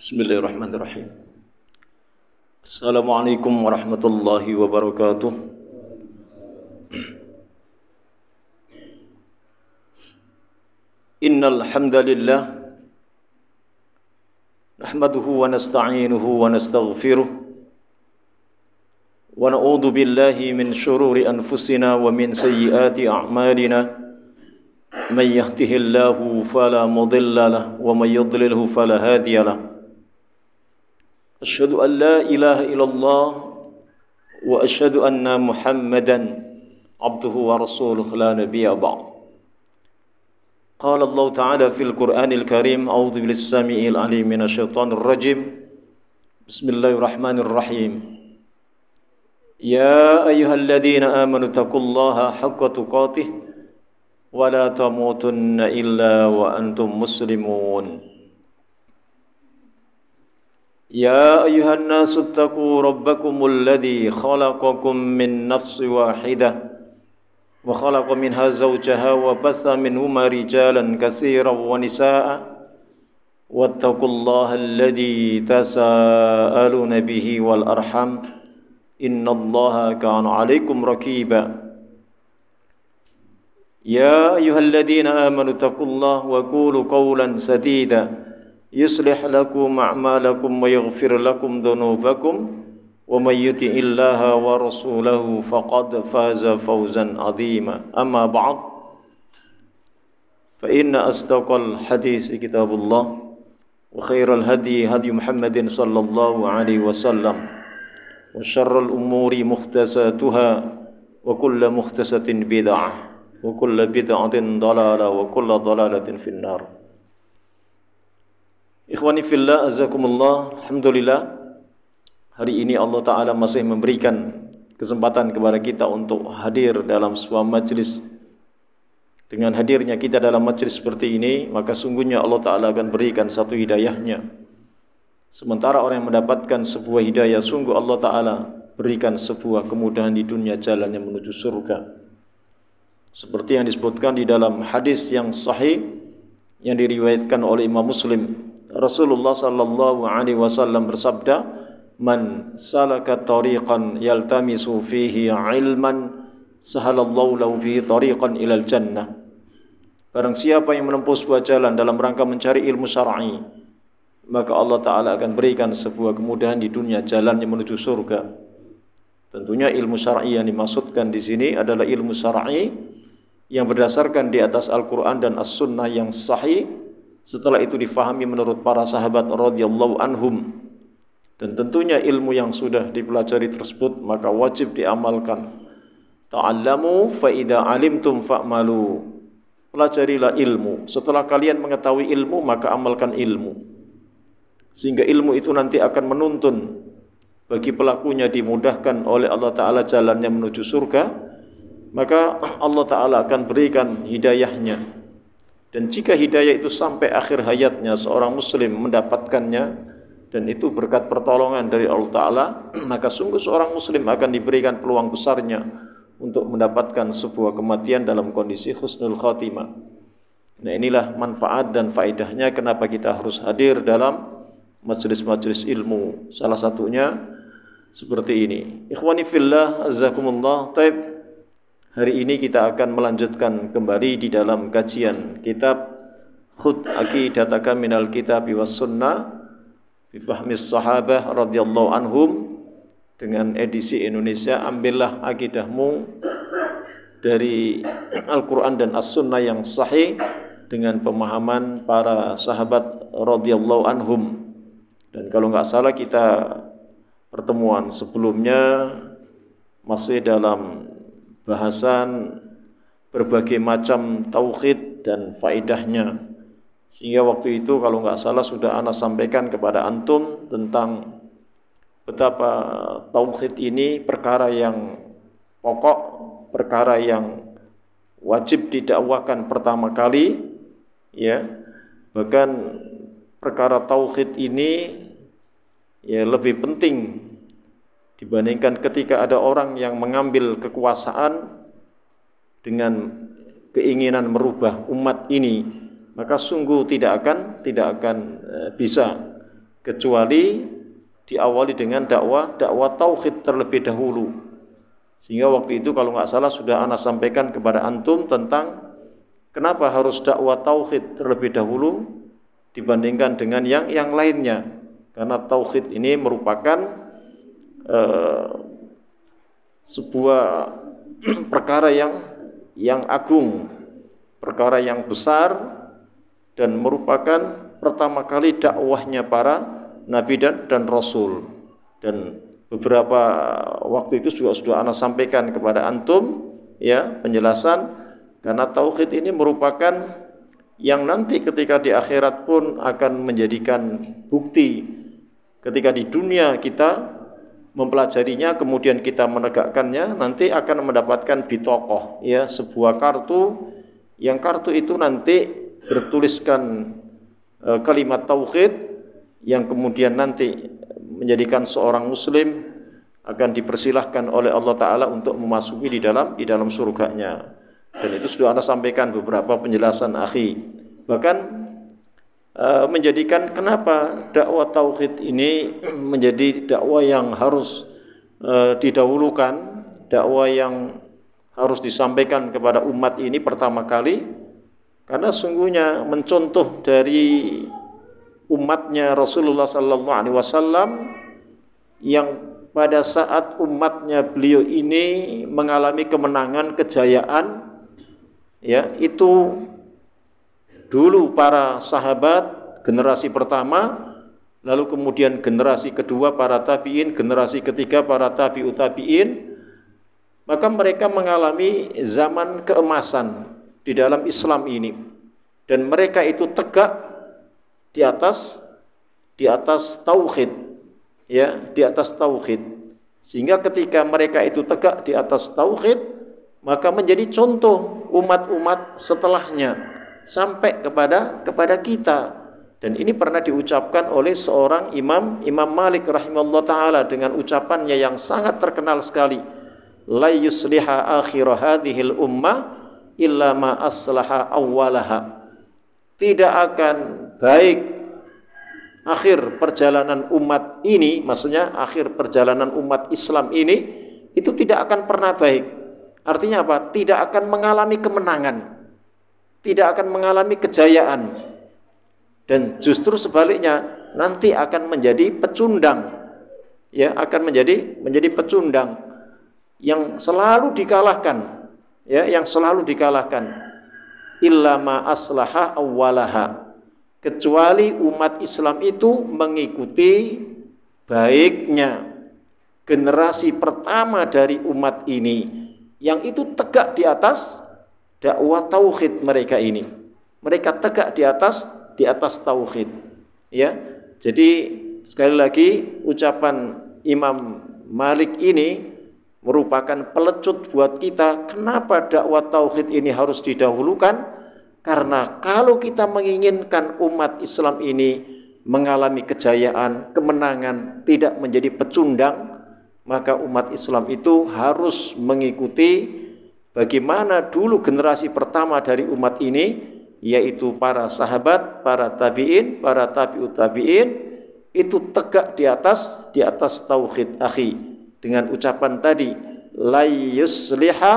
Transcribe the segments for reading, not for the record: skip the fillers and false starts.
Bismillahirrahmanirrahim. Assalamualaikum warahmatullahi wabarakatuh. Innal hamdalillah nahmaduhu wa nasta'inuhu wa nastaghfiruh wa na'udzu billahi min shururi anfusina wa min sayyiati a'malina. Man yahdihillahu fala mudilla lahu wa man yudlilhu fala hadiya lahu. Asyhadu an la ilaha illallah wa asyhadu anna Muhammadan abduhu wa rasuluhu la nabiyya ba'd. Qala Allah Ta'ala fil Qur'anil Karim, a'udzu billahi samii'il 'aliim minasyaitonir rajim. Bismillahirrahmanirrahim. Ya ayyuhalladzina amanu taqullaha haqqa tuqatih wa la tamutunna illa wa antum muslimun. يا أيها الناس اتقوا ربكم الذي خلقكم من نفس واحدة وخلق منها زوجها وبث منهما رجالا كثيرا ونساء واتقوا الله الذي تساءلون به والأرحم إن الله كان عليكم رقيبا يا أيها الذين آمنوا اتقوا الله وقولوا قولا سديدا يصلح لكم أعمالكم ويغفر لكم ذنوبكم ومن يطع الله ورسوله فقد فاز فوزا عظيما أما بعد فإن أصدق الحديث كتاب الله وخير الهدي هدي محمد صلى الله عليه وسلم وشر الأمور محدثاتها وكل محدثة بدعة وكل بدعة ضلالة وكل ضلالة في النار. Ikhwani fillah, azakumullah. Alhamdulillah, hari ini Allah Ta'ala masih memberikan kesempatan kepada kita untuk hadir dalam sebuah majlis. Dengan hadirnya kita dalam majlis seperti ini, maka sungguhnya Allah Ta'ala akan berikan satu hidayahnya. Sementara orang yang mendapatkan sebuah hidayah, sungguh Allah Ta'ala berikan sebuah kemudahan di dunia, jalannya menuju surga. Seperti yang disebutkan di dalam hadis yang sahih yang diriwayatkan oleh Imam Muslim, Rasulullah sallallahu alaihi wasallam bersabda, "Man salaka tariqan yaltamisu fihi ilman, sahalallahu lahu bihi tariqan ilal jannah." Barang siapa yang menempuh sebuah jalan dalam rangka mencari ilmu syar'i, maka Allah Ta'ala akan berikan sebuah kemudahan di dunia, jalannya menuju surga. Tentunya ilmu syar'i yang dimaksudkan di sini adalah ilmu syar'i yang berdasarkan di atas Al-Quran dan As-Sunnah yang sahih. Setelah itu difahami menurut para sahabat radhiyallahu anhum. Dan tentunya ilmu yang sudah dipelajari tersebut maka wajib diamalkan. Ta'allamu fa idza alimtum fa'malu. Pelajarilah ilmu. Setelah kalian mengetahui ilmu maka amalkan ilmu. Sehingga ilmu itu nanti akan menuntun bagi pelakunya dimudahkan oleh Allah Ta'ala jalannya menuju surga. Maka Allah Ta'ala akan berikan hidayahnya. Dan jika hidayah itu sampai akhir hayatnya seorang muslim mendapatkannya, dan itu berkat pertolongan dari Allah Ta'ala, maka sungguh seorang muslim akan diberikan peluang besarnya untuk mendapatkan sebuah kematian dalam kondisi husnul khatimah. Nah, inilah manfaat dan faedahnya kenapa kita harus hadir dalam majelis-majelis ilmu. Salah satunya seperti ini. Ikhwani fillah, azakumullah. Taib. Hari ini kita akan melanjutkan kembali di dalam kajian kitab Khudh Aqidataka minal Kitabi was Sunnah bi fahmis sahabah radhiyallahu anhum, dengan edisi Indonesia, ambillah akidahmu dari Al-Quran dan As-Sunnah yang sahih dengan pemahaman para sahabat radhiyallahu anhum. Dan kalau nggak salah kita pertemuan sebelumnya masih dalam bahasan berbagai macam tauhid dan faedahnya. Sehingga waktu itu kalau nggak salah sudah ana sampaikan kepada antum tentang betapa tauhid ini perkara yang pokok, perkara yang wajib didakwakan pertama kali, ya. Bahkan perkara tauhid ini ya lebih penting dibandingkan ketika ada orang yang mengambil kekuasaan dengan keinginan merubah umat ini, maka sungguh tidak akan bisa kecuali diawali dengan dakwah tauhid terlebih dahulu. Sehingga waktu itu kalau nggak salah sudah ana sampaikan kepada antum tentang kenapa harus dakwah tauhid terlebih dahulu dibandingkan dengan yang lainnya. Karena tauhid ini merupakan sebuah perkara yang agung, perkara yang besar, dan merupakan pertama kali dakwahnya para nabi dan rasul. Dan beberapa waktu itu juga sudah ana sampaikan kepada antum ya penjelasan, karena tauhid ini merupakan yang nanti ketika di akhirat pun akan menjadikan bukti. Ketika di dunia kita mempelajarinya kemudian kita menegakkannya, nanti akan mendapatkan bitokoh, ya, sebuah kartu, yang kartu itu nanti bertuliskan kalimat tauhid yang kemudian nanti menjadikan seorang muslim akan dipersilahkan oleh Allah Ta'ala untuk memasuki di dalam surganya. Dan itu sudah Anda sampaikan beberapa penjelasan akhi. Bahkan menjadikan kenapa dakwah tauhid ini menjadi dakwah yang harus didahulukan, dakwah yang harus disampaikan kepada umat ini pertama kali, karena sungguhnya mencontoh dari umatnya Rasulullah sallallahu alaihi wasallam yang pada saat umatnya beliau ini mengalami kemenangan, kejayaan, ya, itu dulu para sahabat generasi pertama, lalu kemudian generasi kedua para tabi'in, generasi ketiga para tabi'ut tabi'in, maka mereka mengalami zaman keemasan di dalam Islam ini, dan mereka itu tegak di atas tauhid, ya, di atas tauhid. Sehingga ketika mereka itu tegak di atas tauhid, maka menjadi contoh umat-umat setelahnya sampai kepada kita. Dan ini pernah diucapkan oleh seorang Imam Malik rahimahullah ta'ala dengan ucapannya yang sangat terkenal sekali, la yusliha akhir hadhil ummah illa ma aslaha awwalaha. Tidak akan baik akhir perjalanan umat ini, maksudnya akhir perjalanan umat Islam ini, itu tidak akan pernah baik. Artinya apa? Tidak akan mengalami kemenangan, tidak akan mengalami kejayaan, dan justru sebaliknya nanti akan menjadi pecundang, ya, akan menjadi pecundang yang selalu dikalahkan, ya, yang selalu dikalahkan. Illa ma aslaha awwalaha, kecuali umat Islam itu mengikuti baiknya generasi pertama dari umat ini, yang itu tegak di atas dakwah tauhid mereka ini. Mereka tegak di atas tauhid, ya. Jadi sekali lagi ucapan Imam Malik ini merupakan pelecut buat kita kenapa dakwah tauhid ini harus didahulukan. Karena kalau kita menginginkan umat Islam ini mengalami kejayaan, kemenangan, tidak menjadi pecundang, maka umat Islam itu harus mengikuti bagaimana dulu generasi pertama dari umat ini, yaitu para sahabat, para tabi'in, para tabi'ut tabi'in, itu tegak di atas tauhid akhi, dengan ucapan tadi, la yusliha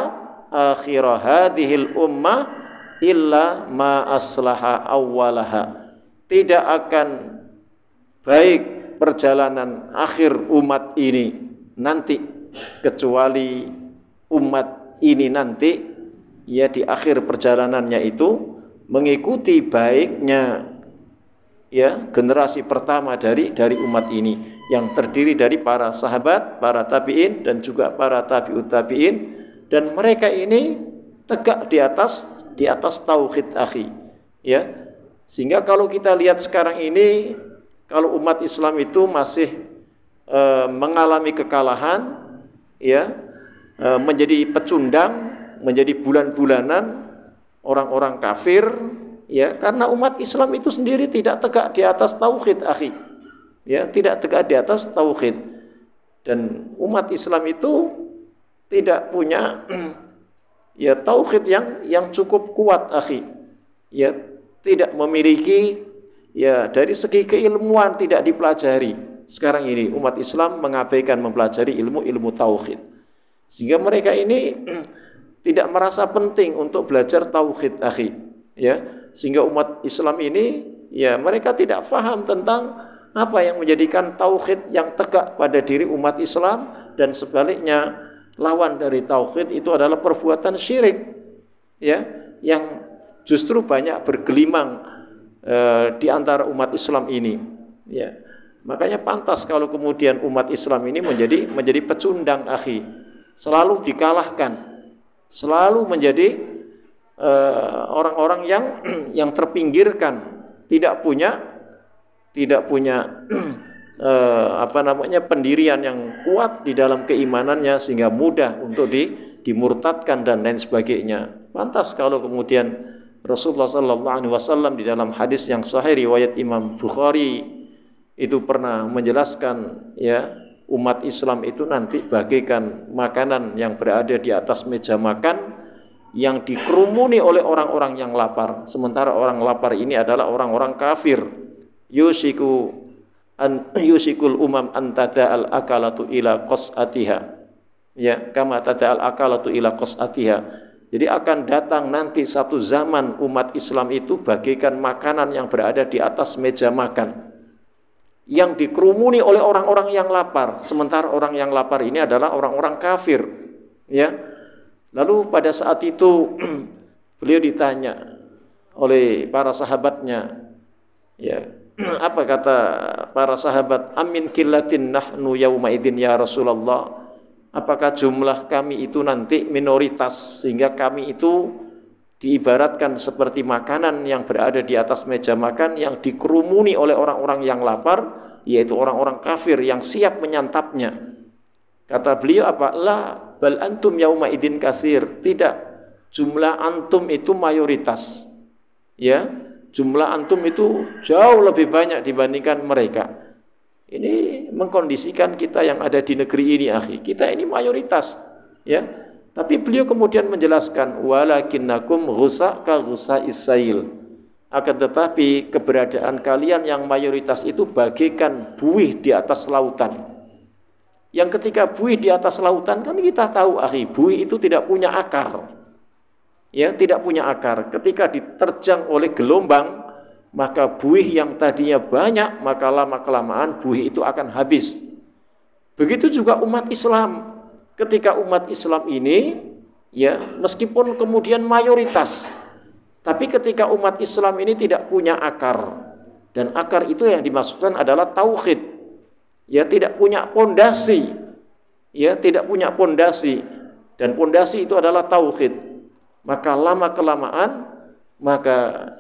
akhir hadhil ummah illa ma aslaha awwalaha. Tidak akan baik perjalanan akhir umat ini nanti kecuali umat ini nanti, ya, di akhir perjalanannya itu mengikuti baiknya, ya, generasi pertama dari umat ini, yang terdiri dari para sahabat, para tabi'in, dan juga para tabi'ut tabi'in, dan mereka ini tegak di atas tauhid akhi, ya. Sehingga kalau kita lihat sekarang ini, kalau umat Islam itu masih mengalami kekalahan, ya, menjadi pecundang, menjadi bulan-bulanan orang-orang kafir, ya, karena umat Islam itu sendiri tidak tegak di atas tauhid akhi, ya, tidak tegak di atas tauhid. Dan umat Islam itu tidak punya ya tauhid yang cukup kuat akhi, ya, tidak memiliki ya dari segi keilmuan tidak dipelajari. Sekarang ini umat Islam mengabaikan mempelajari ilmu tauhid. Sehingga mereka ini tidak merasa penting untuk belajar tauhid, akhi. Ya, sehingga umat Islam ini ya mereka tidak paham tentang apa yang menjadikan tauhid yang tegak pada diri umat Islam, dan sebaliknya lawan dari tauhid itu adalah perbuatan syirik, ya, yang justru banyak bergelimang di antara umat Islam ini, ya. Makanya pantas kalau kemudian umat Islam ini menjadi pecundang, akhi, selalu dikalahkan, selalu menjadi orang-orang yang terpinggirkan, tidak punya pendirian yang kuat di dalam keimanannya, sehingga mudah untuk dimurtadkan dan lain sebagainya. Pantas kalau kemudian Rasulullah SAW di dalam hadis yang sahih riwayat Imam Bukhari itu pernah menjelaskan, ya, umat Islam itu nanti bagaikan makanan yang berada di atas meja makan yang dikerumuni oleh orang-orang yang lapar. Sementara orang lapar ini adalah orang-orang kafir. Yusikul umam antada al akalatu ila qas'atiha, ya, kama tada al akalatu ila qas'atiha. Jadi akan datang nanti satu zaman umat Islam itu bagaikan makanan yang berada di atas meja makan yang dikerumuni oleh orang-orang yang lapar. Sementara orang yang lapar ini adalah orang-orang kafir, ya. Lalu pada saat itu beliau ditanya oleh para sahabatnya, ya, apa kata para sahabat? Amin killatin nahnu yauma idzin ya Rasulullah. Apakah jumlah kami itu nanti minoritas sehingga kami itu diibaratkan seperti makanan yang berada di atas meja makan yang dikerumuni oleh orang-orang yang lapar, yaitu orang-orang kafir yang siap menyantapnya. Kata beliau apa? La bal antum yauma idzin kasir. Tidak, jumlah antum itu mayoritas. Ya, jumlah antum itu jauh lebih banyak dibandingkan mereka. Ini mengkondisikan kita yang ada di negeri ini, akhi. Kita ini mayoritas, ya. Tapi beliau kemudian menjelaskan, walakinnakum ghusa ka ghusa'is sail. Akan tetapi keberadaan kalian yang mayoritas itu bagaikan buih di atas lautan. Yang ketika buih di atas lautan, kan kita tahu, akhi, buih itu tidak punya akar. Ya, tidak punya akar. Ketika diterjang oleh gelombang, maka buih yang tadinya banyak, maka lama-kelamaan buih itu akan habis. Begitu juga umat Islam. Ketika umat Islam ini, ya, meskipun kemudian mayoritas, tapi ketika umat Islam ini tidak punya akar, dan akar itu yang dimaksudkan adalah tauhid, ya, tidak punya pondasi, ya, tidak punya pondasi, dan pondasi itu adalah tauhid, maka lama-kelamaan, maka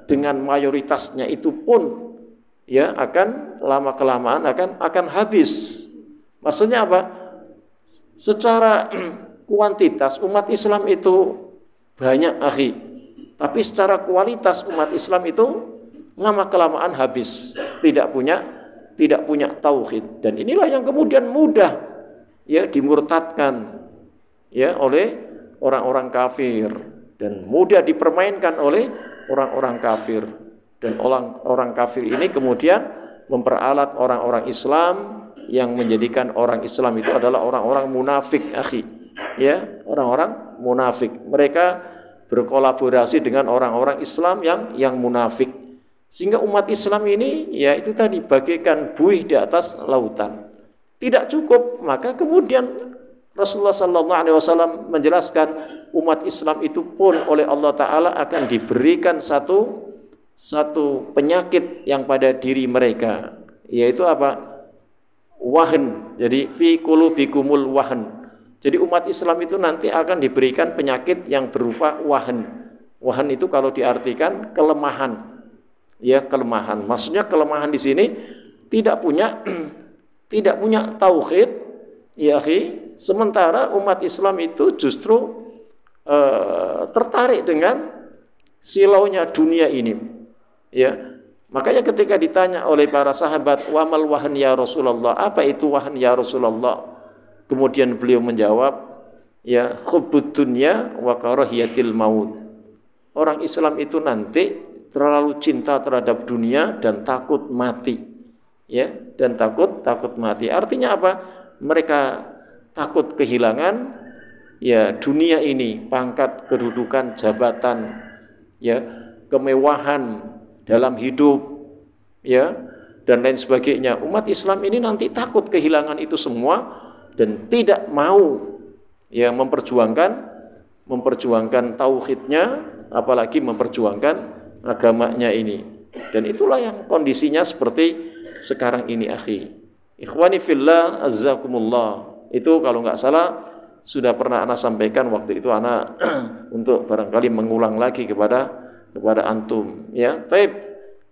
dengan mayoritasnya itu pun, ya, akan lama-kelamaan akan habis. Maksudnya apa? Secara kuantitas umat Islam itu banyak, akhi, tapi secara kualitas umat Islam itu lama-kelamaan habis, tidak punya tauhid. Dan inilah yang kemudian mudah, ya, dimurtadkan, ya, oleh orang-orang kafir, dan mudah dipermainkan oleh orang-orang kafir. Dan orang kafir ini kemudian memperalat orang-orang Islam, yang menjadikan orang Islam itu adalah orang-orang munafik, akhi, ya, orang-orang munafik. Mereka berkolaborasi dengan orang-orang Islam yang munafik, sehingga umat Islam ini, ya, itu tadi bagaikan buih di atas lautan. Tidak cukup, maka kemudian Rasulullah SAW menjelaskan umat Islam itu pun oleh Allah Ta'ala akan diberikan satu penyakit yang pada diri mereka, yaitu apa? Wahan. Jadi fi qulubikumul wahan. Jadi umat Islam itu nanti akan diberikan penyakit yang berupa wahan. Wahan itu kalau diartikan kelemahan, ya, kelemahan. Maksudnya kelemahan di sini tidak punya tauhid, ya, akhi. Sementara umat Islam itu justru tertarik dengan silaunya dunia ini, ya. Makanya ketika ditanya oleh para sahabat, wamal wahan ya Rasulullah, apa itu wahan ya Rasulullah? Kemudian beliau menjawab, ya, hubbud dunya wa karahiyatil maut. Orang Islam itu nanti terlalu cinta terhadap dunia dan takut mati. Ya, dan takut mati. Artinya apa? Mereka takut kehilangan ya dunia ini, pangkat, kedudukan, jabatan, ya, kemewahan dalam hidup, ya, dan lain sebagainya. Umat Islam ini nanti takut kehilangan itu semua dan tidak mau ya memperjuangkan tauhidnya, apalagi memperjuangkan agamanya ini. Dan itulah yang kondisinya seperti sekarang ini, akhi. Ikhwani fillah, azzakumullah. Itu kalau nggak salah sudah pernah ana sampaikan waktu itu ana untuk barangkali mengulang lagi kepada antum, ya. Baik.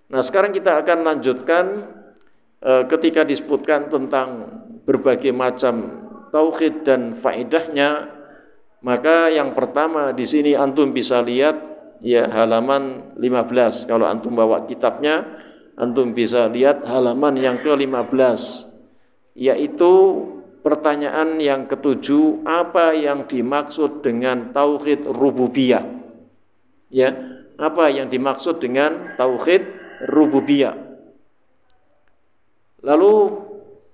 Nah, sekarang kita akan lanjutkan ketika disebutkan tentang berbagai macam tauhid dan faedahnya. Maka yang pertama di sini antum bisa lihat ya halaman 15. Kalau antum bawa kitabnya, antum bisa lihat halaman yang ke-15, yaitu pertanyaan yang ketujuh, apa yang dimaksud dengan tauhid rububiyah? Ya, apa yang dimaksud dengan tauhid rububiyah? Lalu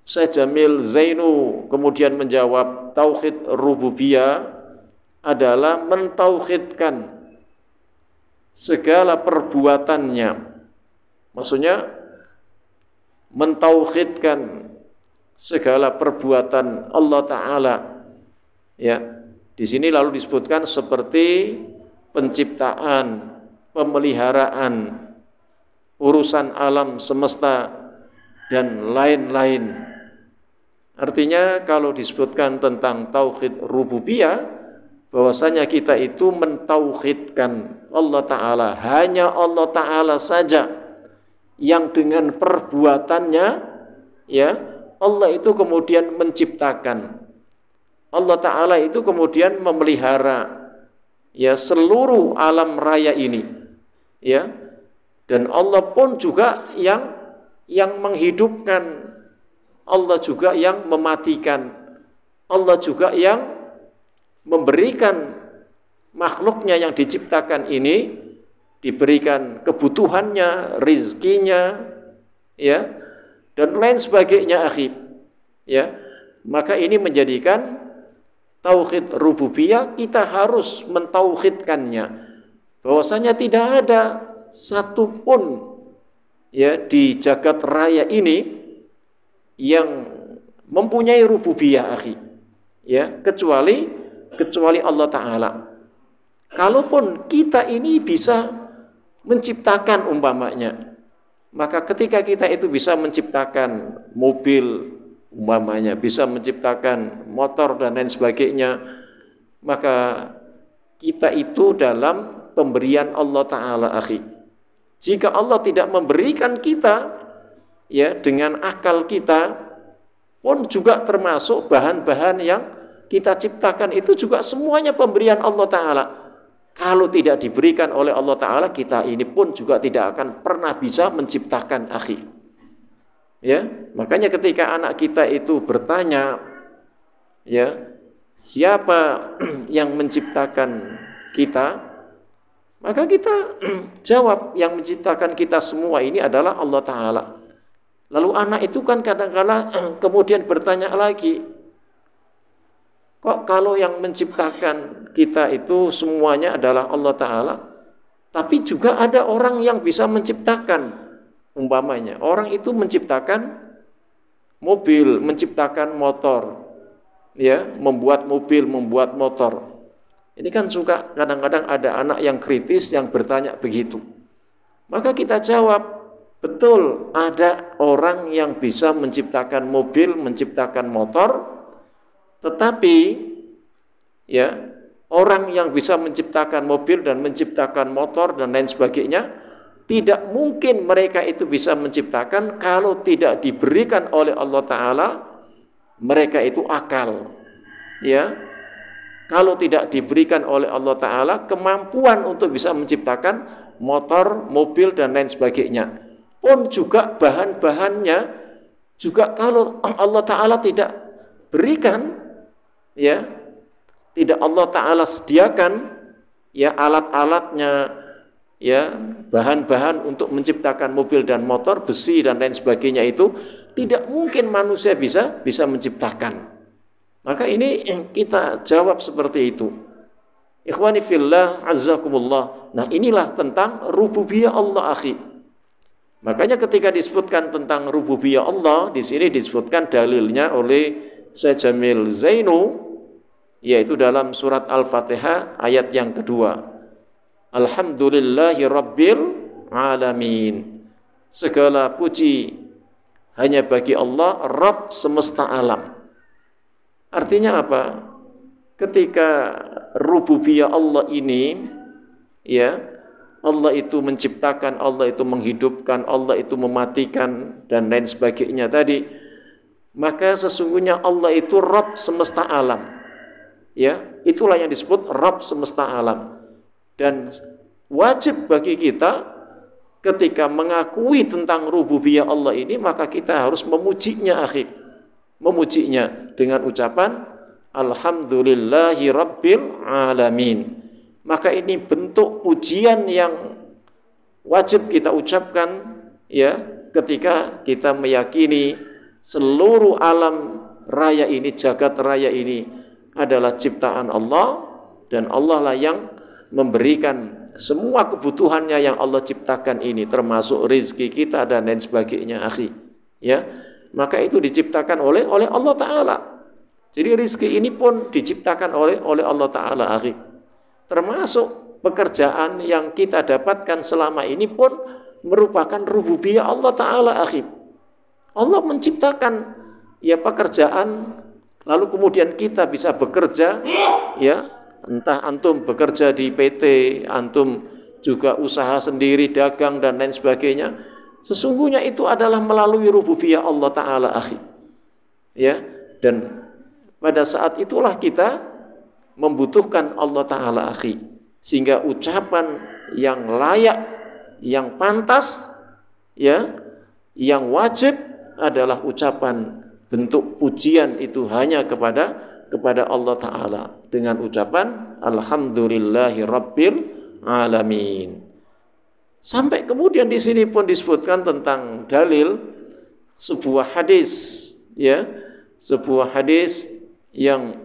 Syekh Jamil Zainu kemudian menjawab, tauhid rububiyah adalah mentauhidkan segala perbuatannya. Maksudnya mentauhidkan segala perbuatan Allah Ta'ala. Ya, di sini lalu disebutkan seperti penciptaan, pemeliharaan, urusan alam semesta dan lain-lain. Artinya kalau disebutkan tentang tauhid rububiyah, bahwasanya kita itu mentauhidkan Allah Ta'ala, hanya Allah Ta'ala saja yang dengan perbuatannya ya Allah itu kemudian menciptakan. Allah Ta'ala itu kemudian memelihara ya seluruh alam raya ini, ya. Dan Allah pun juga yang menghidupkan, Allah juga yang mematikan, Allah juga yang memberikan makhluknya yang diciptakan ini diberikan kebutuhannya, rizkinya, ya, dan lain sebagainya, akhi. Ya, maka ini menjadikan tauhid rububiyah kita harus mentauhidkannya, bahwasanya tidak ada satupun ya di jagat raya ini yang mempunyai rububiyah, akhi. Ya, kecuali Allah Ta'ala. Kalaupun kita ini bisa menciptakan umpamanya, maka ketika kita itu bisa menciptakan mobil umpamanya, bisa menciptakan motor dan lain sebagainya, maka kita itu dalam pemberian Allah Ta'ala, akhi. Jika Allah tidak memberikan kita ya dengan akal kita, pun juga termasuk bahan-bahan yang kita ciptakan itu juga semuanya pemberian Allah Ta'ala. Kalau tidak diberikan oleh Allah Ta'ala, kita ini pun juga tidak akan pernah bisa menciptakan, akhi. Ya, makanya ketika anak kita itu bertanya, ya, siapa yang menciptakan kita? Maka kita jawab, yang menciptakan kita semua ini adalah Allah Ta'ala. Lalu anak itu kan kadang-kala kemudian bertanya lagi, kok kalau yang menciptakan kita itu semuanya adalah Allah Ta'ala, tapi juga ada orang yang bisa menciptakan, umpamanya orang itu menciptakan mobil, menciptakan motor, ya, membuat mobil, membuat motor. Ini kan suka kadang-kadang ada anak yang kritis yang bertanya begitu. Maka kita jawab, betul ada orang yang bisa menciptakan mobil, menciptakan motor. Tetapi ya, orang yang bisa menciptakan mobil dan menciptakan motor dan lain sebagainya, tidak mungkin mereka itu bisa menciptakan kalau tidak diberikan oleh Allah Ta'ala mereka itu akal. Ya, kalau tidak diberikan oleh Allah Ta'ala kemampuan untuk bisa menciptakan motor, mobil dan lain sebagainya, pun juga bahan-bahannya juga kalau Allah Ta'ala tidak berikan, ya, tidak Allah Ta'ala sediakan ya alat-alatnya, ya, bahan-bahan untuk menciptakan mobil dan motor, besi dan lain sebagainya itu tidak mungkin manusia bisa menciptakan. Maka ini kita jawab seperti itu. Ikhwani fillah, azzakumullah. Nah, inilah tentang rububiyah Allah, akhi. Makanya ketika disebutkan tentang rububiyah Allah, di sini disebutkan dalilnya oleh Syekh Jamil Zainu, yaitu dalam surat Al-Fatihah ayat yang kedua. Alhamdulillahi Rabbil Alamin. Segala puji hanya bagi Allah, Rabb semesta alam. Artinya apa? Ketika rububiyah Allah ini, ya, Allah itu menciptakan, Allah itu menghidupkan, Allah itu mematikan dan lain sebagainya tadi, maka sesungguhnya Allah itu Rabb semesta alam. Ya, itulah yang disebut Rabb semesta alam. Dan wajib bagi kita ketika mengakui tentang rububiyah Allah ini, maka kita harus memujinya, akhi. Memujinya dengan ucapan Alhamdulillahi Rabbil Alamin. Maka ini bentuk pujian yang wajib kita ucapkan, ya, ketika kita meyakini seluruh alam raya ini, jagat raya ini adalah ciptaan Allah, dan Allah lah yang memberikan semua kebutuhannya yang Allah ciptakan ini, termasuk rezeki kita dan lain sebagainya, akhi. Ya, maka itu diciptakan oleh Allah Ta'ala. Jadi rezeki ini pun diciptakan oleh Allah Ta'ala, akhi. Termasuk pekerjaan yang kita dapatkan selama ini pun merupakan rububiyah Allah Ta'ala, akhi. Allah menciptakan, ya, pekerjaan, lalu kemudian kita bisa bekerja, ya, entah antum bekerja di PT, antum juga usaha sendiri, dagang dan lain sebagainya. Sesungguhnya itu adalah melalui rububiyah Allah Ta'ala, akhi. Ya, dan pada saat itulah kita membutuhkan Allah Ta'ala, akhi. Sehingga ucapan yang layak, yang pantas, ya, yang wajib adalah ucapan bentuk pujian itu hanya kepada Allah Ta'ala dengan ucapan Alhamdulillahi Rabbil Alamin. Sampai kemudian di sini pun disebutkan tentang dalil sebuah hadis, ya, sebuah hadis yang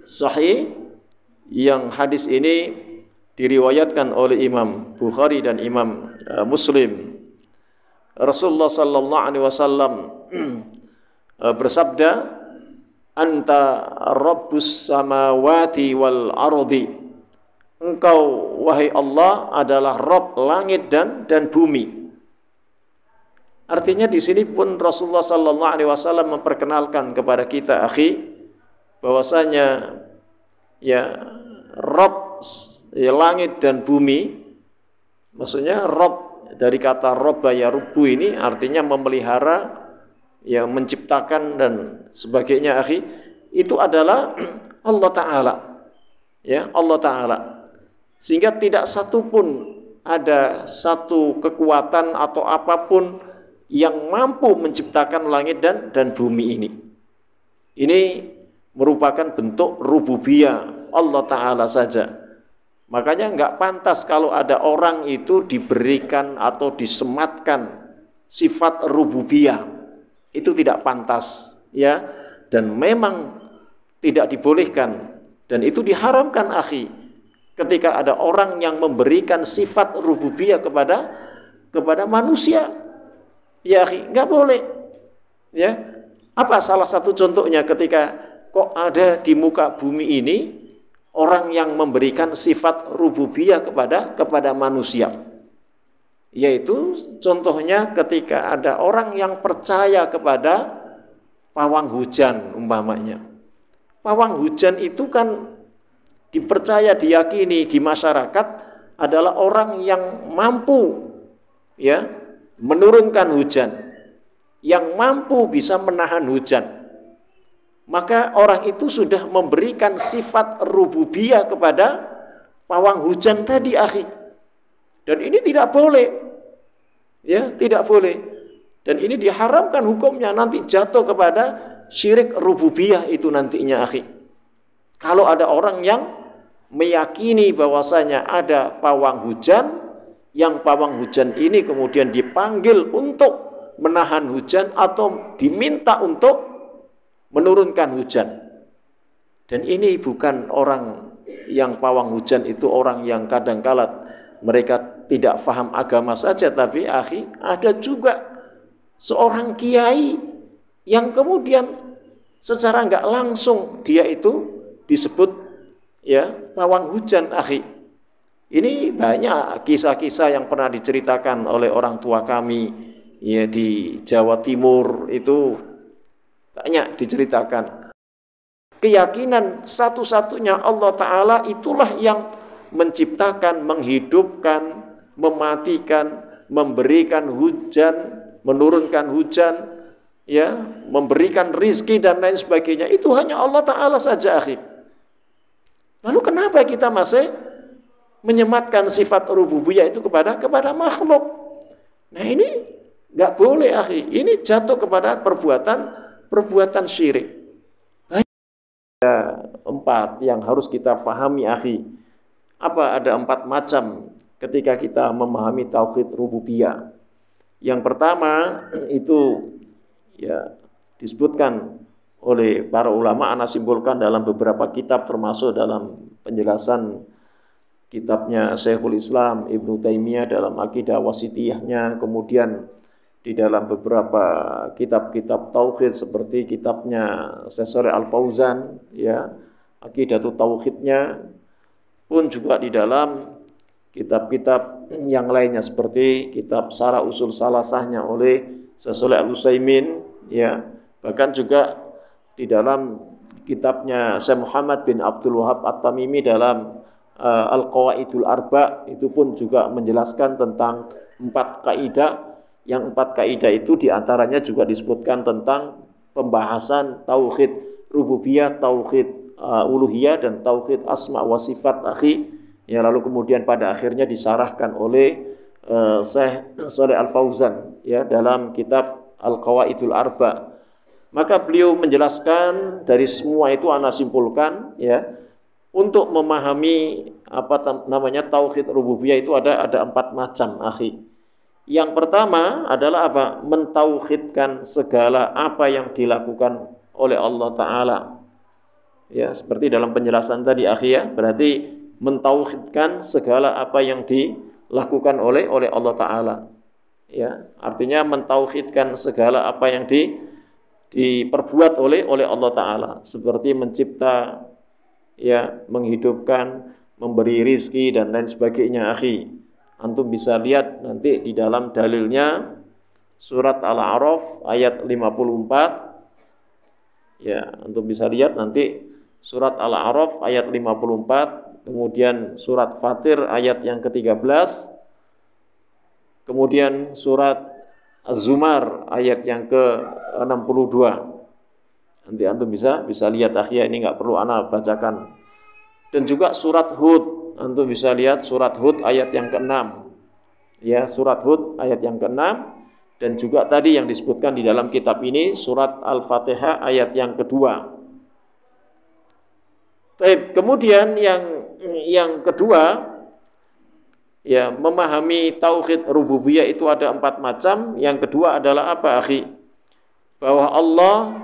sahih, yang hadis ini diriwayatkan oleh Imam Bukhari dan Imam Muslim. Rasulullah sallallahu alaihi wasallam bersabda, anta rabbus samawati wal ardi. Engkau, wahai Allah, adalah Rabb langit dan bumi. Artinya di sini pun Rasulullah sallallahu alaihi wasallam memperkenalkan kepada kita, akhi, bahwasanya, ya, Rabb, ya, langit dan bumi, maksudnya Rabb dari kata Robba ya rubu ini artinya memelihara, ya, menciptakan dan sebagainya, akhi, itu adalah Allah Ta'ala, ya, Allah Ta'ala. Sehingga tidak satupun ada satu kekuatan atau apapun yang mampu menciptakan langit dan bumi ini. Ini merupakan bentuk rububiyah Allah Ta'ala saja. Makanya enggak pantas kalau ada orang itu diberikan atau disematkan sifat rububiyah. Itu tidak pantas, ya, dan memang tidak dibolehkan, dan itu diharamkan, akhi. Ketika ada orang yang memberikan sifat rububiyah kepada manusia, ya, akhi, enggak boleh. Ya, apa salah satu contohnya ketika kok ada di muka bumi ini orang yang memberikan sifat rububiyah kepada manusia? Yaitu contohnya ketika ada orang yang percaya kepada pawang hujan umpamanya. Pawang hujan itu kan dipercaya, diyakini di masyarakat adalah orang yang mampu, ya, menurunkan hujan, yang mampu bisa menahan hujan. Maka orang itu sudah memberikan sifat rububiyah kepada pawang hujan tadi, akhi. Dan ini tidak boleh, ya, tidak boleh. Dan ini diharamkan hukumnya, nanti jatuh kepada syirik rububiyah itu nantinya, akhi. Kalau ada orang yang meyakini bahwasanya ada pawang hujan, yang pawang hujan ini kemudian dipanggil untuk menahan hujan atau diminta untuk menurunkan hujan. Dan ini bukan orang yang pawang hujan itu orang yang kadang-kala mereka tidak paham agama saja, tapi ada juga seorang kiai yang kemudian secara nggak langsung dia itu disebut ya pawang hujan. Ini banyak kisah-kisah yang pernah diceritakan oleh orang tua kami ya di Jawa Timur, itu banyak diceritakan. Keyakinan satu-satunya Allah Ta'ala itulah yang menciptakan, menghidupkan, mematikan, memberikan hujan, menurunkan hujan, ya, memberikan rizki dan lain sebagainya. Itu hanya Allah Ta'ala saja, Lalu kenapa kita masih menyematkan sifat rububiyah itu kepada makhluk? Nah, ini nggak boleh, Ini jatuh kepada perbuatan syirik. Ada 4 yang harus kita pahami, Apa ada 4 macam ketika kita memahami tauhid rububiyah? Yang pertama itu ya disebutkan oleh para ulama, ana simpulkan dalam beberapa kitab, termasuk dalam penjelasan kitabnya Syekhul Islam Ibnu Taimiyah dalam Aqidah Wasitiyahnya, kemudian di dalam beberapa kitab-kitab tauhid seperti kitabnya Syekh Shalih Al Fauzan, ya, Aqidatul Tauhidnya, pun juga di dalam kitab-kitab yang lainnya seperti kitab Syarah Usul Salasahnya oleh Syekh Shalih Al Utsaimin, ya, bahkan juga di dalam kitabnya Syekh Muhammad bin Abdul Wahab At-Tamimi dalam Al-Qawaidul Arba, itu pun juga menjelaskan tentang 4 kaidah. Yang 4 kaidah itu diantaranya juga disebutkan tentang pembahasan tauhid rububiyah, tauhid uluhiyah, dan tauhid asma wa sifat, ya, lalu kemudian pada akhirnya disarahkan oleh Syekh Shalih Al Fauzan, ya, dalam kitab Al-Qawaidul Arba. Maka beliau menjelaskan dari semua itu ana simpulkan, ya, untuk memahami tauhid rububiyah itu ada 4 macam, Yang pertama adalah mentauhidkan segala apa yang dilakukan oleh Allah Ta'ala. Ya, seperti dalam penjelasan tadi, ya, berarti mentauhidkan segala apa yang dilakukan oleh Allah Ta'ala. Ya, artinya mentauhidkan segala apa yang diperbuat oleh Allah Ta'ala, seperti mencipta, ya, menghidupkan, memberi rizki dan lain sebagainya. Antum bisa lihat nanti di dalam dalilnya surat Al-A'raf ayat 54. Ya, antum bisa lihat nanti surat Al-A'raf ayat 54, kemudian surat Fatir ayat yang ke-13, kemudian surat Az-Zumar ayat yang ke-62. Nanti antum bisa lihat, ini nggak perlu ana bacakan. Dan juga surat Hud, antum bisa lihat surat Hud ayat yang ke-6. Ya, surat Hud ayat yang ke-6, dan juga tadi yang disebutkan di dalam kitab ini surat Al-Fatihah ayat yang kedua. Kemudian yang kedua, ya, memahami tauhid rububiyah itu ada 4 macam. Yang kedua adalah bahwa Allah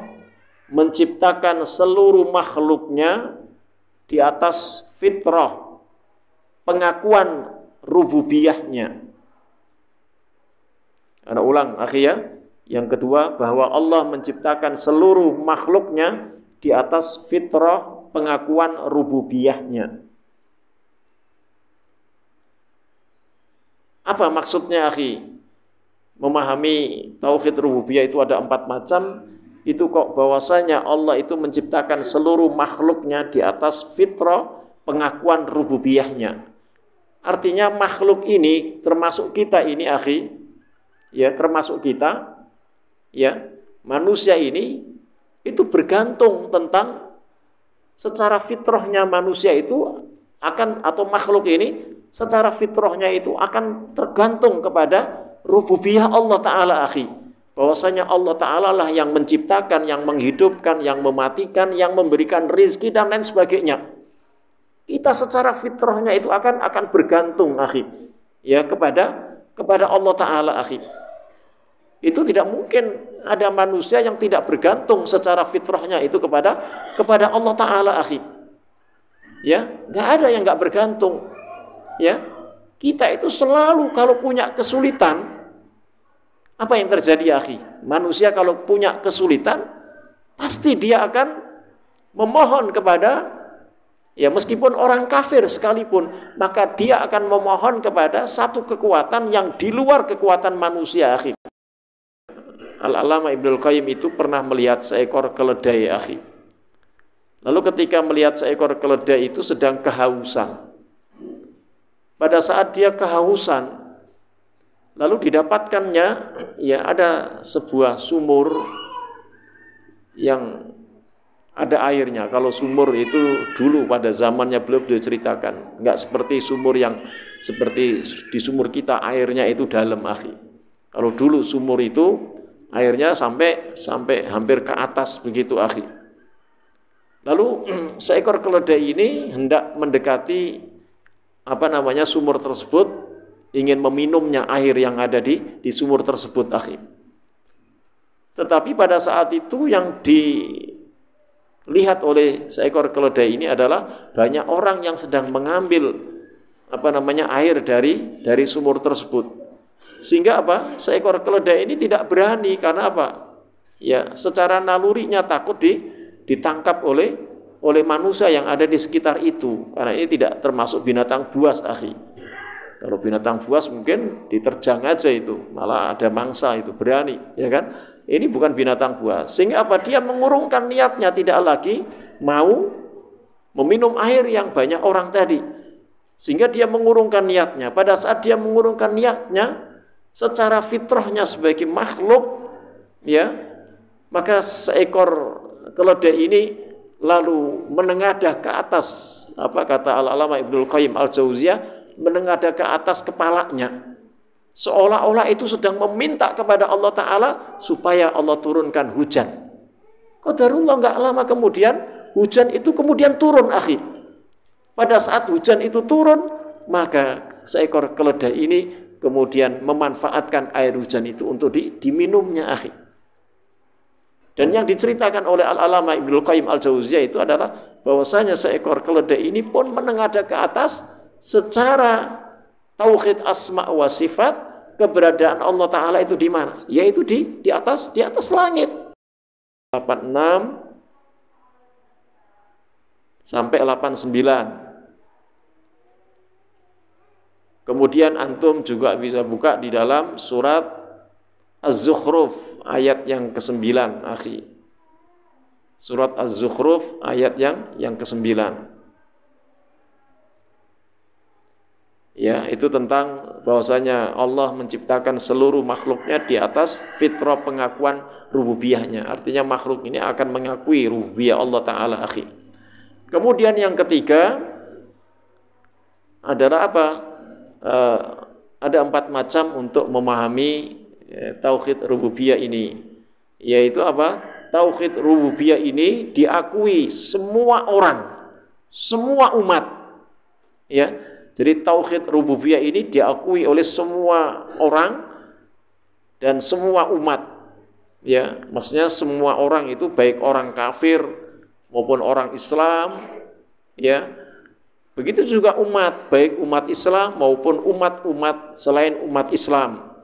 menciptakan seluruh makhluknya di atas fitrah, pengakuan rububiyahnya. Ana ulang, ya. Yang kedua, bahwa Allah menciptakan seluruh makhluknya di atas fitrah, pengakuan rububiyahnya. Apa maksudnya, memahami tauhid rububiyah itu ada 4 macam? Itu kok bahwasanya Allah itu menciptakan seluruh makhluknya di atas fitrah, pengakuan rububiyahnya. Artinya makhluk ini termasuk kita ini, ya, termasuk kita, ya, manusia ini itu bergantung tentang secara fitrahnya manusia itu akan, atau makhluk ini secara fitrahnya itu akan tergantung kepada rububiyah Allah Ta'ala, bahwasanya Allah Ta'ala lah yang menciptakan, yang menghidupkan, yang mematikan, yang memberikan rizki dan lain sebagainya. Kita secara fitrahnya itu akan bergantung, akhi, ya, kepada Allah Ta'ala, akhi. Itu tidak mungkin ada manusia yang tidak bergantung secara fitrahnya itu kepada Allah Ta'ala, akhi. Ya, nggak ada yang nggak bergantung. Ya, kita itu selalu kalau punya kesulitan, apa yang terjadi, akhi? Manusia kalau punya kesulitan, pasti dia akan memohon kepada, ya, meskipun orang kafir sekalipun, maka dia akan memohon kepada satu kekuatan yang di luar kekuatan manusia, akhi. Al-Allamah Ibnul Qayyim itu pernah melihat seekor keledai, akhi. Lalu ketika melihat seekor keledai itu sedang kehausan. Pada saat dia kehausan, lalu didapatkannya, ya, ada sebuah sumur yang ada airnya. Kalau sumur itu dulu pada zamannya beliau ceritakan, nggak seperti sumur yang seperti di sumur kita airnya itu dalam, akhi. Kalau dulu sumur itu airnya sampai hampir ke atas begitu, akhi. Lalu seekor keledai ini hendak mendekati sumur tersebut, ingin meminumnya air yang ada di sumur tersebut, akhi. Tetapi pada saat itu yang dilihat oleh seekor keledai ini adalah banyak orang yang sedang mengambil air dari sumur tersebut. Sehingga seekor keledai ini tidak berani, karena ya, secara nalurinya takut ditangkap oleh manusia yang ada di sekitar itu, karena ini tidak termasuk binatang buas, akhi. Kalau binatang buas mungkin diterjang aja itu, malah ada mangsa itu berani, ya kan? Ini bukan binatang buas. Sehingga dia mengurungkan niatnya, tidak lagi mau meminum air yang banyak orang tadi. Sehingga dia mengurungkan niatnya. Pada saat dia mengurungkan niatnya, secara fitrahnya sebagai makhluk, ya, maka seekor keledai ini lalu menengadah ke atas, kata Al-Allamah Ibnul Qayyim Al-Jauziyah, menengadah ke atas kepalanya, seolah-olah itu sedang meminta kepada Allah Ta'ala supaya Allah turunkan hujan. Qadarullah, nggak lama kemudian hujan itu kemudian turun, akhi. Pada saat hujan itu turun, maka seekor keledai ini kemudian memanfaatkan air hujan itu untuk diminumnya, akhi. Dan yang diceritakan oleh Al-Allamah Ibnul Qayyim Al-Jauziyah itu adalah bahwasanya seekor keledai ini pun menengadah ke atas secara tauhid asma wa sifat, keberadaan Allah Ta'ala itu di mana? Yaitu di atas langit. 86 sampai 89. Kemudian antum juga bisa buka di dalam surat Az-Zukhruf ayat yang ke-9, akhi. Surat Az-Zukhruf ayat yang ke-9. Ya, itu tentang bahwasanya Allah menciptakan seluruh makhluknya di atas fitrah pengakuan rububiyahnya. Artinya makhluk ini akan mengakui rububiyah Allah Ta'ala, akhi. Kemudian yang ketiga adalah ada 4 macam untuk memahami tauhid rububiyah ini, yaitu tauhid rububiyah ini diakui semua orang, semua umat, ya. Jadi tauhid rububiyah ini diakui oleh semua orang dan semua umat, ya. Maksudnya semua orang itu, baik orang kafir maupun orang Islam, ya. Begitu juga umat, baik umat Islam maupun umat-umat selain umat Islam,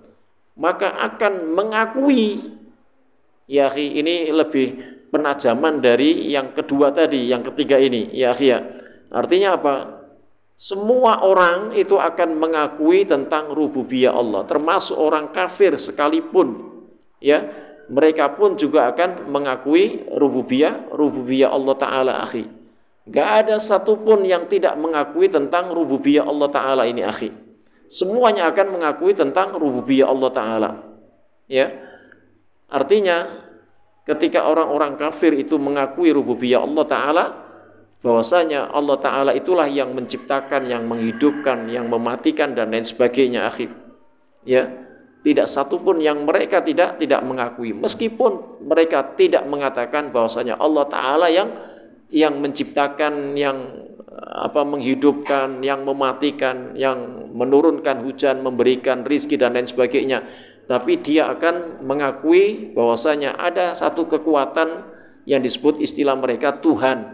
maka akan mengakui, ya, ini lebih penajaman dari yang kedua tadi, yang ketiga ini, ya, ya. Artinya semua orang itu akan mengakui tentang rububiyah Allah, termasuk orang kafir sekalipun, ya, mereka pun juga akan mengakui rububiyah Allah Ta'ala, akhi. Gak ada satupun yang tidak mengakui tentang rububiyah Allah Ta'ala ini, akhi. Semuanya akan mengakui tentang rububiyah Allah Ta'ala, ya. Artinya ketika orang-orang kafir itu mengakui rububiyah Allah Ta'ala, bahwasanya Allah Ta'ala itulah yang menciptakan, yang menghidupkan, yang mematikan dan lain sebagainya, akhi, ya. Tidak satupun yang mereka tidak mengakui, meskipun mereka tidak mengatakan bahwasanya Allah Ta'ala yang menciptakan, yang menghidupkan, yang mematikan, yang menurunkan hujan, memberikan rizki dan lain sebagainya. Tapi dia akan mengakui bahwasanya ada satu kekuatan yang disebut istilah mereka Tuhan.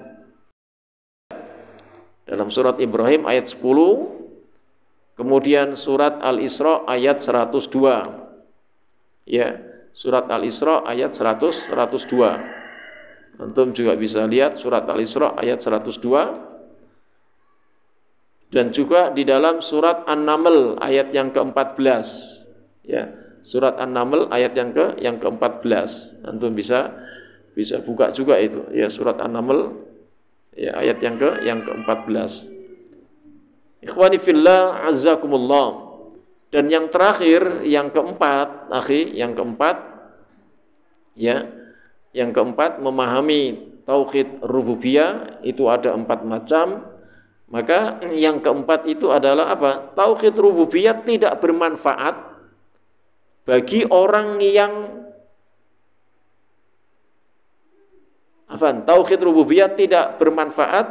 Dalam surat Ibrahim ayat 10, kemudian surat Al-Isra ayat 102. Ya, surat Al-Isra ayat 102. Antum juga bisa lihat surat Al-Isra ayat 102. Dan juga di dalam surat An-Naml ayat yang ke-14. Ya, surat An-Naml ayat yang ke-14. Antum bisa buka juga itu. Ya, surat An-Naml ya, ayat yang ke-14. Ikhwani fillah, azzakumullah. Dan yang terakhir, yang keempat, yang keempat, ya, yang keempat memahami tauhid rububiyah itu ada 4 macam. Maka yang keempat itu adalah apa? Tauhid rububiyah tidak bermanfaat bagi orang yang tauhid rububiyah tidak bermanfaat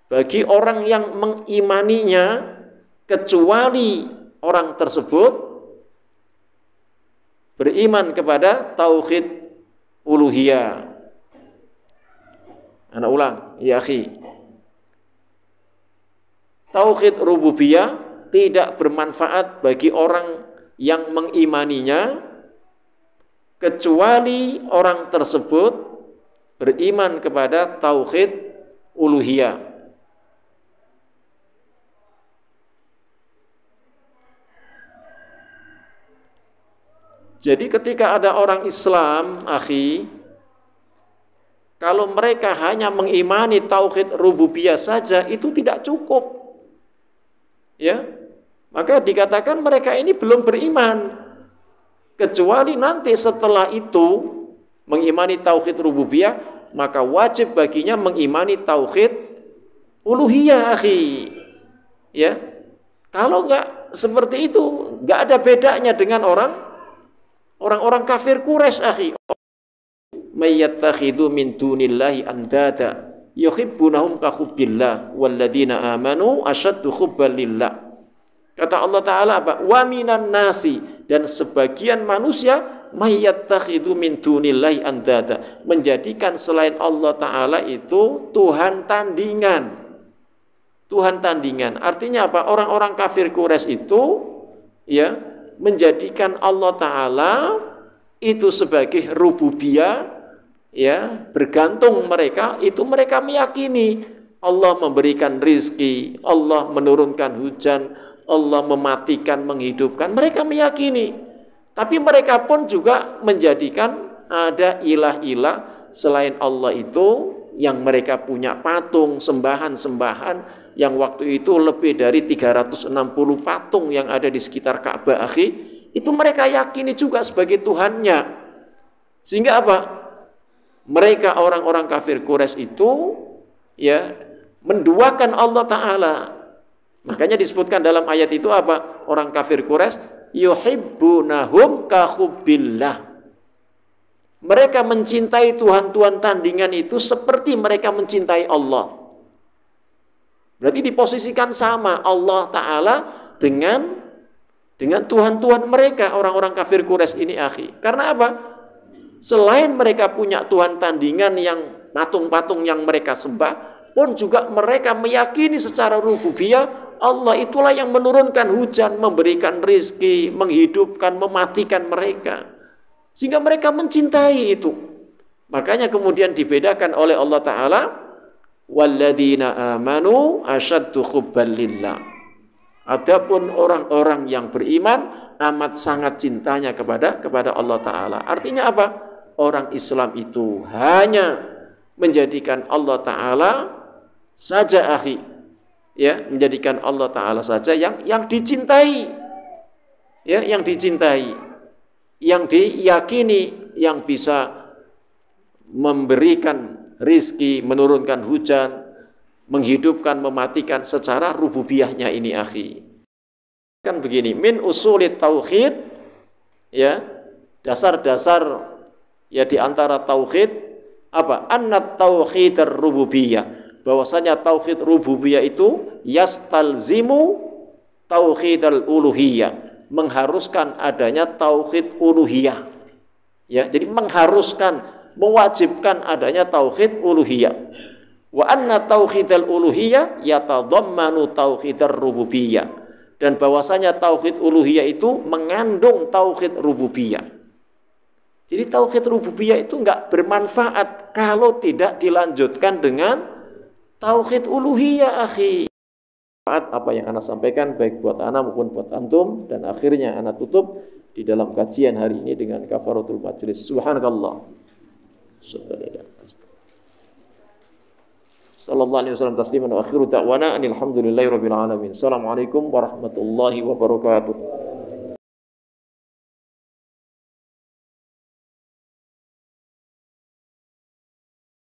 bagi orang yang mengimaninya, kecuali orang tersebut beriman kepada tauhid uluhiyah. Ana ulang, ya akhi. Tauhid rububiyah tidak bermanfaat bagi orang yang mengimaninya, kecuali orang tersebut beriman kepada tauhid uluhiyah. Jadi ketika ada orang Islam, akhi, kalau mereka hanya mengimani tauhid rububiyah saja, itu tidak cukup. Ya, maka dikatakan mereka ini belum beriman, kecuali nanti setelah itu mengimani tauhid rububiyah, maka wajib baginya mengimani tauhid uluhiyah, akhi. Ya, kalau enggak seperti itu, enggak ada bedanya dengan orang-orang kafir Quraisy, akhi. Mayyattakhidhu min dunillahi andada yuhibbunahum ka hubbillah walladzina amanu asyaddu hubban lillah. Kata Allah Ta'ala apa? Wa minan nasi, dan sebagian manusia mayyattakhidhu min dunillahi andada, menjadikan selain Allah Ta'ala itu Tuhan tandingan. Tuhan tandingan. Artinya apa? Orang-orang kafir Quraisy itu ya menjadikan Allah Ta'ala itu sebagai rububiyah, ya, bergantung mereka, itu mereka meyakini Allah memberikan rizki, Allah menurunkan hujan, Allah mematikan, menghidupkan, mereka meyakini. Tapi mereka pun juga menjadikan ada ilah-ilah selain Allah itu, yang mereka punya patung, sembahan-sembahan, yang waktu itu lebih dari 360 patung yang ada di sekitar Ka'bah, akhi, itu mereka yakini juga sebagai Tuhannya. Sehingga apa? Mereka orang-orang kafir Quraisy itu ya menduakan Allah Ta'ala. Makanya disebutkan dalam ayat itu apa? Orang kafir Quraisy yuhibbunahum ka hubbillah. Mereka mencintai Tuhan-Tuhan tandingan itu seperti mereka mencintai Allah. Berarti diposisikan sama Allah Ta'ala dengan Tuhan-Tuhan mereka, orang-orang kafir Quraisy ini, akhi. Karena apa? Selain mereka punya Tuhan tandingan yang patung-patung yang mereka sembah, pun juga mereka meyakini secara rububiyah Allah itulah yang menurunkan hujan, memberikan rizki, menghidupkan, mematikan mereka. Sehingga mereka mencintai itu. Makanya kemudian dibedakan oleh Allah Ta'ala, walladzina amanu asyaddu hubban lillah. Adapun orang-orang yang beriman amat sangat cintanya kepada Allah Ta'ala. Artinya apa? Orang Islam itu hanya menjadikan Allah Ta'ala saja, akhi, ya, menjadikan Allah Ta'ala saja yang dicintai, ya, yang dicintai, yang diyakini, yang bisa memberikan rizki, menurunkan hujan, menghidupkan, mematikan secara rububiyahnya ini, akhi. Kan begini, min usulit tauhid, ya, dasar-dasar ya di antara tauhid apa? Annat tauhid rububiyah, bahwasanya tauhid rububiyah itu yastalzimu tauhidal uluhiyah, mengharuskan adanya tauhid uluhiyah. Ya, jadi mengharuskan, mewajibkan adanya tauhid uluhiyah. Wa anna tauhidal uluhiyah yatadammanu tauhidar rububiyah, dan bahwasanya tauhid uluhiyah itu mengandung tauhid rububiyah. Jadi tauhid rububiyah itu enggak bermanfaat kalau tidak dilanjutkan dengan tauhid uluhiyah, akhi. Apa yang Ana sampaikan baik buat Ana maupun buat antum, dan akhirnya Ana tutup di dalam kajian hari ini dengan kafaratul majlis. Subhanakallah. Sallallahu alaihi wasallam tasliman wa akhiru da'wana alhamdulillahi rabbil alamin. Assalamualaikum warahmatullahi wabarakatuh.